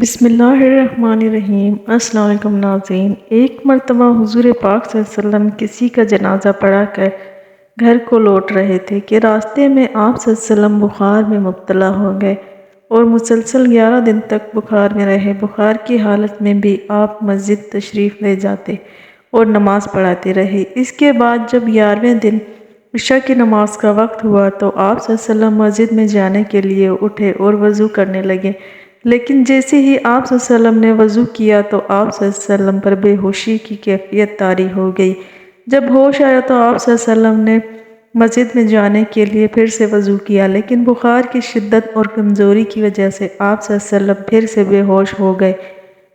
بسم اللہ الرحمن الرحیم۔ السلام علیکم ناظرین۔ ایک مرتبہ حضور پاک صلی اللہ علیہ وسلم کسی کا جنازہ پڑھا کر گھر کو لوٹ رہے تھے کہ راستے میں آپ صلی اللہ علیہ وسلم بخار میں مبتلا ہو گئے اور مسلسل 11 دن تک بخار میں رہے۔ بخار کی حالت میں بھی آپ مسجد تشریف لے جاتے اور نماز پڑھاتے رہے۔ اس کے بعد جب 11ویں دن عشاء کی نماز کا وقت ہوا تو آپ صلی اللہ علیہ وسلم مسجد میں جانے کے لیے اٹھے اور وضو کرنے لگے، لیکن جیسے ہی آپ صلی اللہ علیہ وسلم نے وضو کیا تو آپ صلی اللہ علیہ وسلم پر بے ہوشی کی کیفیت طاری ہو گئی۔ جب ہوش آیا تو آپ صلی اللہ علیہ وسلم نے مسجد میں جانے کے لیے پھر سے وضو کیا، لیکن بخار کی شدت اور کمزوری کی وجہ سے آپ صلی اللہ علیہ وسلم پھر سے بے ہوش ہو گئے۔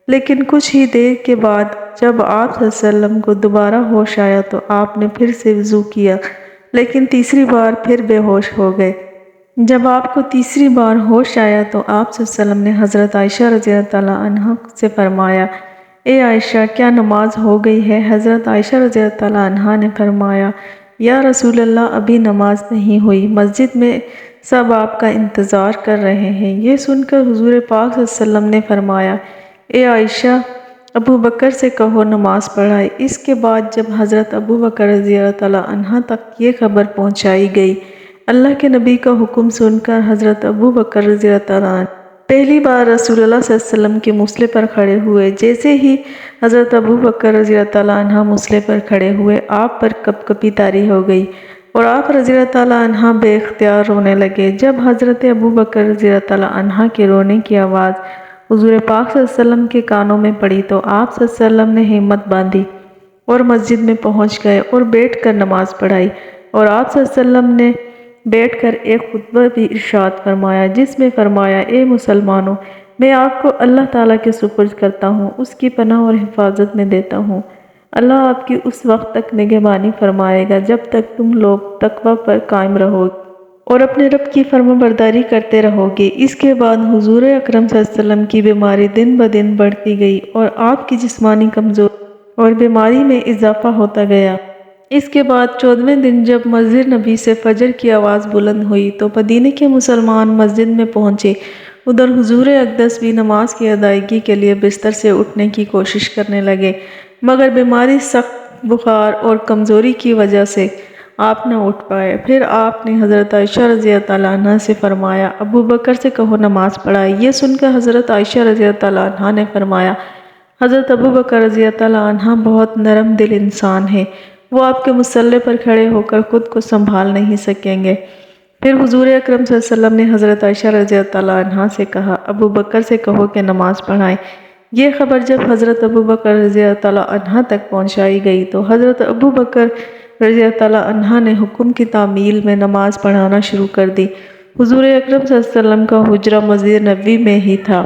لیکن کچھ ہی دیر کے بعد جب آپ صلی اللہ علیہ وسلم کو دوبارہ ہوش آیا تو آپ نے پھر سے وضو کیا، لیکن تیسری بار پھر بے ہوش ہو گئے۔ جب آپ کو تیسری بار ہوش آیا تو آپ صلی اللہ علیہ وسلم نے حضرت عائشہ رضی اللہ عنہا سے فرمایا، اے عائشہ، کیا نماز ہو گئی ہے؟ حضرت عائشہ رضی اللہ عنہا نے فرمایا، یا رسول اللہ، ابھی نماز نہیں ہوئی، مسجد میں سب آپ کا انتظار کر رہے ہیں۔ یہ سن کر حضور پاک صلی اللہ علیہ وسلم نے فرمایا، اے عائشہ، ابو بکر سے کہو نماز پڑھائے۔ اس کے بعد جب حضرت ابو بکر رضی اللہ عنہ تک یہ خبر پہنچائی گئی، اللہ کے نبی کا حکم سن کر حضرت ابو بکر رضی اللہ عنہ پہلی بار رسول اللہ صلی اللہ علیہ وسلم کے مسلح پر کھڑے ہوئے۔ جیسے ہی حضرت ابو بکر رضی اللہ عنہ مسلح پر کھڑے ہوئے، آپ پر کپکپی طاری ہو گئی اور آپ رضی اللہ عنہ بے اختیار رونے لگے۔ جب حضرت ابو بکر رضی اللہ عنہ کے رونے کی آواز حضور پاک صلی اللہ علیہ وسلم کے کانوں میں پڑی تو آپ صلی اللہ علیہ وسلم نے ہمت باندھی اور مسجد میں پہنچ گئے اور بیٹھ کر نماز پڑھائی، اور آپ صلی اللہ علیہ وسلم نے بیٹھ کر ایک خطبہ بھی ارشاد فرمایا، جس میں فرمایا، اے مسلمانوں، میں آپ کو اللہ تعالیٰ کے سپرد کرتا ہوں، اس کی پناہ اور حفاظت میں دیتا ہوں۔ اللہ آپ کی اس وقت تک نگہبانی فرمائے گا جب تک تم لوگ تقوی پر قائم رہو گے اور اپنے رب کی فرمانبرداری کرتے رہو گے۔ اس کے بعد حضور اکرم صلی اللہ علیہ وسلم کی بیماری دن بدن بڑھتی گئی اور آپ کی جسمانی کمزوری اور بیماری میں اضافہ ہوتا گیا۔ اس کے بعد 14ویں دن جب مسجد نبی سے فجر کی آواز بلند ہوئی تو مدینے کے مسلمان مسجد میں پہنچے۔ ادھر حضور اقدس بھی نماز کی ادائیگی کے لیے بستر سے اٹھنے کی کوشش کرنے لگے، مگر بیماری، سخت بخار اور کمزوری کی وجہ سے آپ نہ اٹھ پائے۔ پھر آپ نے حضرت عائشہ رضی اللہ عنہا سے فرمایا، ابو بکر سے کہو نماز پڑھائے۔ یہ سن کر حضرت عائشہ رضی اللہ عنہا نے فرمایا، حضرت ابو بکر رضی اللہ عنہ بہت نرم دل انسان ہیں، وہ آپ کے مصلے پر کھڑے ہو کر خود کو سنبھال نہیں سکیں گے۔ پھر حضور اکرم صلی اللہ علیہ وسلم نے حضرت عائشہ رضی اللہ عنہا سے کہا، ابو بکر سے کہو کہ نماز پڑھائیں۔ یہ خبر جب حضرت ابو بکر رضی اللہ عنہ تک پہنچائی گئی تو حضرت ابو بکر رضی اللہ عنہ نے حکم کی تعمیل میں نماز پڑھانا شروع کر دی۔ حضور اکرم صلی اللہ علیہ وسلم کا حجرہ مسجد نبوی میں ہی تھا۔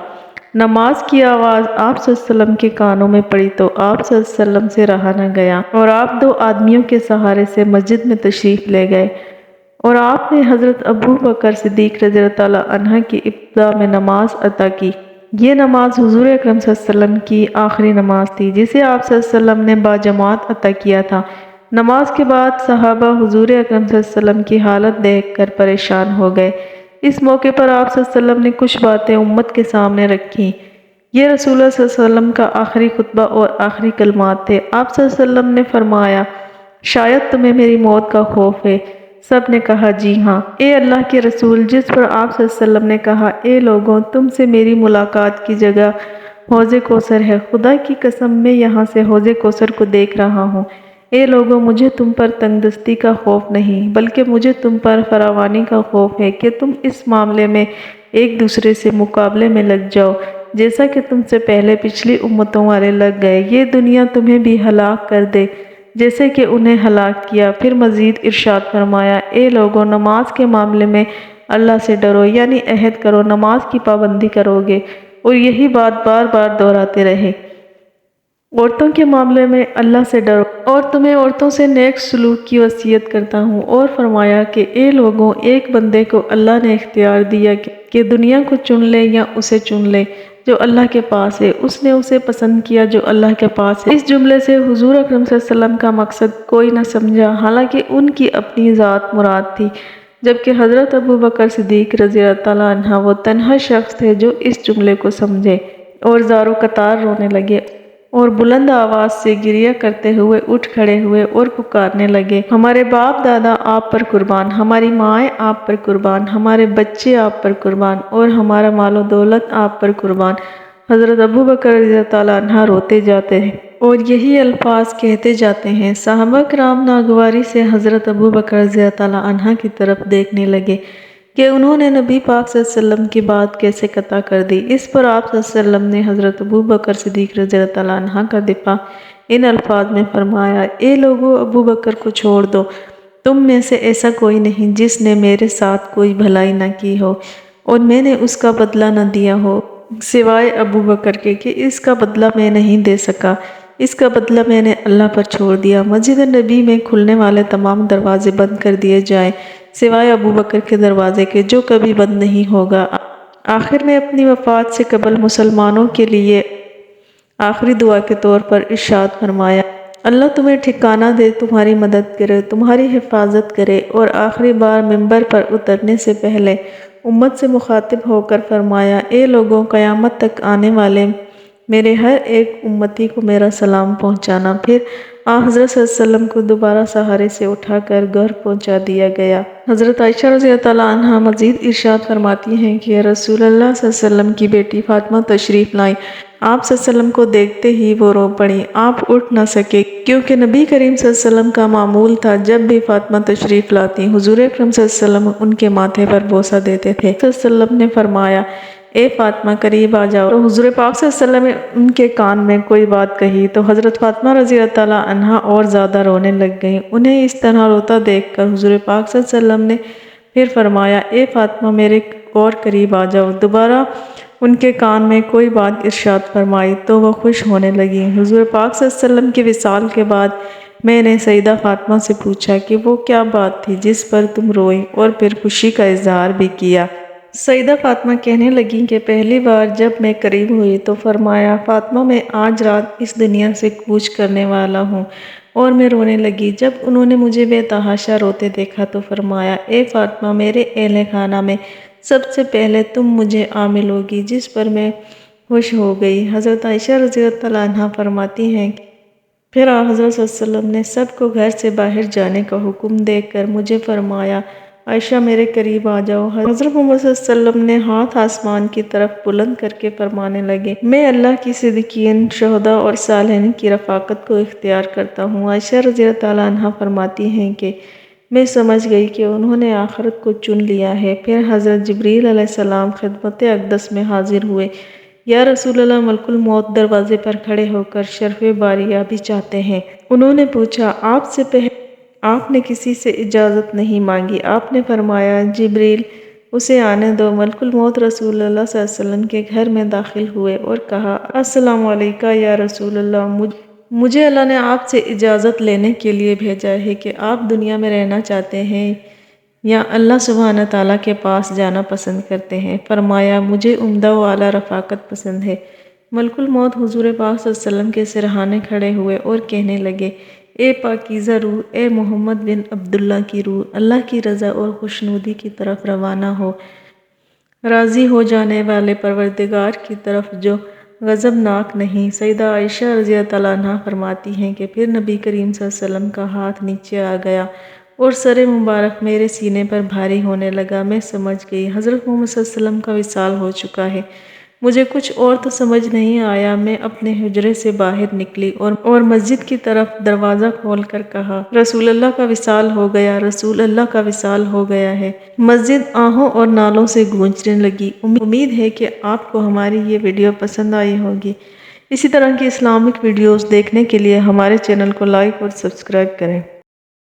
نماز کی آواز آپ صلی اللہ علیہ وسلم کے کانوں میں پڑی تو آپ صلی اللہ علیہ وسلم سے رہا نہ گیا اور آپ 2 آدمیوں کے سہارے سے مسجد میں تشریف لے گئے اور آپ نے حضرت ابو بکر صدیق رضی اللہ عنہ کی ابتدا میں نماز عطا کی۔ یہ نماز حضور اکرم صلی اللہ علیہ وسلم کی آخری نماز تھی جسے آپ صلی اللہ علیہ وسلم نے باجماعت عطا کیا تھا۔ نماز کے بعد صحابہ حضور اکرم صلی اللہ علیہ وسلم کی حالت دیکھ کر پریشان ہو گئے۔ اس موقع پر آپ صلی اللہ علیہ وسلم نے کچھ باتیں امت کے سامنے رکھیں۔ یہ رسول اللہ صلی اللہ علیہ وسلم کا آخری خطبہ اور آخری کلمات تھے۔ آپ صلی اللہ علیہ وسلم نے فرمایا، شاید تمہیں میری موت کا خوف ہے۔ سب نے کہا، جی ہاں، اے اللہ کے رسول۔ جس پر آپ صلی اللہ علیہ وسلم نے کہا، اے لوگوں، تم سے میری ملاقات کی جگہ حوض کوثر ہے، خدا کی قسم میں یہاں سے حوض کوثر کو دیکھ رہا ہوں۔ اے لوگوں، مجھے تم پر تنگ دستی کا خوف نہیں، بلکہ مجھے تم پر فراوانی کا خوف ہے کہ تم اس معاملے میں ایک دوسرے سے مقابلے میں لگ جاؤ، جیسا کہ تم سے پہلے پچھلی امتوں والے لگ گئے۔ یہ دنیا تمہیں بھی ہلاک کر دے جیسے کہ انہیں ہلاک کیا۔ پھر مزید ارشاد فرمایا، اے لوگوں، نماز کے معاملے میں اللہ سے ڈرو، یعنی عہد کرو، نماز کی پابندی کرو گے، اور یہی بات بار بار دہراتے رہے۔ عورتوں کے معاملے میں اللہ سے ڈرو اور تمہیں عورتوں سے نیک سلوک کی وصیت کرتا ہوں۔ اور فرمایا کہ اے لوگوں، ایک بندے کو اللہ نے اختیار دیا کہ دنیا کو چن لے یا اسے چن لے جو اللہ کے پاس ہے۔ اس نے اسے پسند کیا جو اللہ کے پاس ہے۔ اس جملے سے حضور اکرم صلی اللہ علیہ وسلم کا مقصد کوئی نہ سمجھا، حالانکہ ان کی اپنی ذات مراد تھی، جبکہ حضرت ابو بکر صدیق رضی اللہ عنہ وہ تنہا شخص تھے جو اس جملے کو سمجھے۔ اور زارو قطار رونے لگے اور بلند آواز سے گریہ کرتے ہوئے اٹھ کھڑے ہوئے اور پکارنے لگے، ہمارے باپ دادا آپ پر قربان، ہماری مائیں آپ پر قربان، ہمارے بچے آپ پر قربان اور ہمارا مال و دولت آپ پر قربان۔ حضرت ابوبکر رضی اللہ عنہ روتے جاتے ہیں اور یہی الفاظ کہتے جاتے ہیں۔ صحابہ کرام ناگواری سے حضرت ابوبکر رضی اللہ عنہ کی طرف دیکھنے لگے کہ انہوں نے نبی پاک صلی اللہ علیہ وسلم کی بات کیسے قطع کر دی۔ اس پر آپ صلی اللہ علیہ وسلم نے حضرت ابوبکر صدیق رضی اللہ عنہ کا دفاع ان الفاظ میں فرمایا، اے لوگو، ابوبکر کو چھوڑ دو، تم میں سے ایسا کوئی نہیں جس نے میرے ساتھ کوئی بھلائی نہ کی ہو اور میں نے اس کا بدلہ نہ دیا ہو سوائے ابوبکر کے کہ اس کا بدلہ میں نہیں دے سکا، اس کا بدلہ میں نے اللہ پر چھوڑ دیا۔ مسجد نبی میں کھلنے والے تمام دروازے بند کر دیے جائیں سوائے ابوبکر کے دروازے کے جو کبھی بند نہیں ہوگا۔ آخر میں اپنی وفات سے قبل مسلمانوں کے لیے آخری دعا کے طور پر ارشاد فرمایا، اللہ تمہیں ٹھکانہ دے، تمہاری مدد کرے، تمہاری حفاظت کرے۔ اور آخری بار منبر پر اترنے سے پہلے امت سے مخاطب ہو کر فرمایا، اے لوگوں، قیامت تک آنے والے میرے ہر ایک امتی کو میرا سلام پہنچانا۔ پھر حضرت صلی اللہ علیہ وسلم کو دوبارہ سہارے سے اٹھا کر گھر پہنچا دیا گیا۔ حضرت عائشہ رضی اللہ عنہا مزید ارشاد فرماتی ہیں کہ رسول اللہ صلی اللہ علیہ وسلم کی بیٹی فاطمہ تشریف لائیں، آپ صلی اللہ علیہ وسلم کو دیکھتے ہی وہ رو پڑیں، آپ اٹھ نہ سکے کیونکہ نبی کریم صلی اللہ علیہ وسلم کا معمول تھا جب بھی فاطمہ تشریف لاتی حضور اکرم صلی اللہ علیہ وسلم ان کے ماتھے پر بوسہ دیتے تھے۔ صلی اللہ علیہ وسلم نے فرمایا، اے فاطمہ قریب آ جاؤ۔ تو حضور پاک صلی اللہ علیہ وسلم نے ان کے کان میں کوئی بات کہی تو حضرت فاطمہ رضی اللہ عنہا اور زیادہ رونے لگ گئیں۔ انہیں اس طرح روتا دیکھ کر حضور پاک صلی اللہ علیہ وسلم نے پھر فرمایا، اے فاطمہ میرے اور قریب آ جاؤ۔ دوبارہ ان کے کان میں کوئی بات ارشاد فرمائی تو وہ خوش ہونے لگی۔ حضور پاک صلی اللہ علیہ وسلم کے وصال کے بعد میں نے سیدہ فاطمہ سے پوچھا کہ وہ کیا بات تھی جس پر تم روئی اور پھر خوشی کا اظہار بھی کیا؟ سیدہ فاطمہ کہنے لگیں کہ پہلی بار جب میں قریب ہوئی تو فرمایا، فاطمہ میں آج رات اس دنیا سے کوچ کرنے والا ہوں، اور میں رونے لگی۔ جب انہوں نے مجھے بے تحاشا روتے دیکھا تو فرمایا، اے فاطمہ میرے اہل خانہ میں سب سے پہلے تم مجھے عامل ہوگی، جس پر میں خوش ہو گئی۔ حضرت عائشہ رضی اللہ عنہا فرماتی ہیں پھر حضرت صلی اللہ علیہ وسلم نے سب کو گھر سے باہر جانے کا حکم دے کر مجھے فرمایا، عائشہ میرے قریب آ جاؤ۔ حضرت محمد صلی اللہ علیہ وسلم نے ہاتھ آسمان کی طرف بلند کر کے فرمانے لگے، میں اللہ کی صدیقین، شہداء اور صالحین کی رفاقت کو اختیار کرتا ہوں۔ عائشہ رضی اللہ عنہا فرماتی ہیں کہ میں سمجھ گئی کہ انہوں نے آخرت کو چن لیا ہے۔ پھر حضرت جبریل علیہ السلام خدمت اقدس میں حاضر ہوئے، یا رسول اللہ، ملک الموت دروازے پر کھڑے ہو کر شرف باریابی چاہتے ہیں۔ انہوں نے پوچھا، آپ سے پہلے آپ نے کسی سے اجازت نہیں مانگی؟ آپ نے فرمایا، جبریل اسے آنے دو۔ ملک الموت رسول اللہ صلی اللہ علیہ وسلم کے گھر میں داخل ہوئے اور کہا، السلام علیکم یا رسول اللہ، مجھے اللہ نے آپ سے اجازت لینے کے لیے بھیجا ہے کہ آپ دنیا میں رہنا چاہتے ہیں یا اللہ سبحانہ تعالیٰ کے پاس جانا پسند کرتے ہیں؟ فرمایا، مجھے عمدہ و اعلیٰ رفاقت پسند ہے۔ ملک الموت حضور پاک صلی اللہ علیہ وسلم کے سرہانے کھڑے ہوئے اور کہنے لگے، اے پاکیزہ روح، اے محمد بن عبداللہ کی روح، اللہ کی رضا اور خوشنودی کی طرف روانہ ہو، راضی ہو جانے والے پروردگار کی طرف جو غضبناک نہیں۔ سیدہ عائشہ رضی اللہ عنہا فرماتی ہیں کہ پھر نبی کریم صلی اللہ علیہ وسلم کا ہاتھ نیچے آ گیا اور سر مبارک میرے سینے پر بھاری ہونے لگا۔ میں سمجھ گئی حضرت محمد صلی اللہ علیہ وسلم کا وصال ہو چکا ہے۔ مجھے کچھ اور تو سمجھ نہیں آیا۔ میں اپنے حجرے سے باہر نکلی اور مسجد کی طرف دروازہ کھول کر کہا، رسول اللہ کا وصال ہو گیا، رسول اللہ کا وصال ہو گیا ہے۔ مسجد آہوں اور نالوں سے گونجنے لگی۔ امید ہے کہ آپ کو ہماری یہ ویڈیو پسند آئی ہوگی۔ اسی طرح کی اسلامک ویڈیوز دیکھنے کے لیے ہمارے چینل کو لائک اور سبسکرائب کریں۔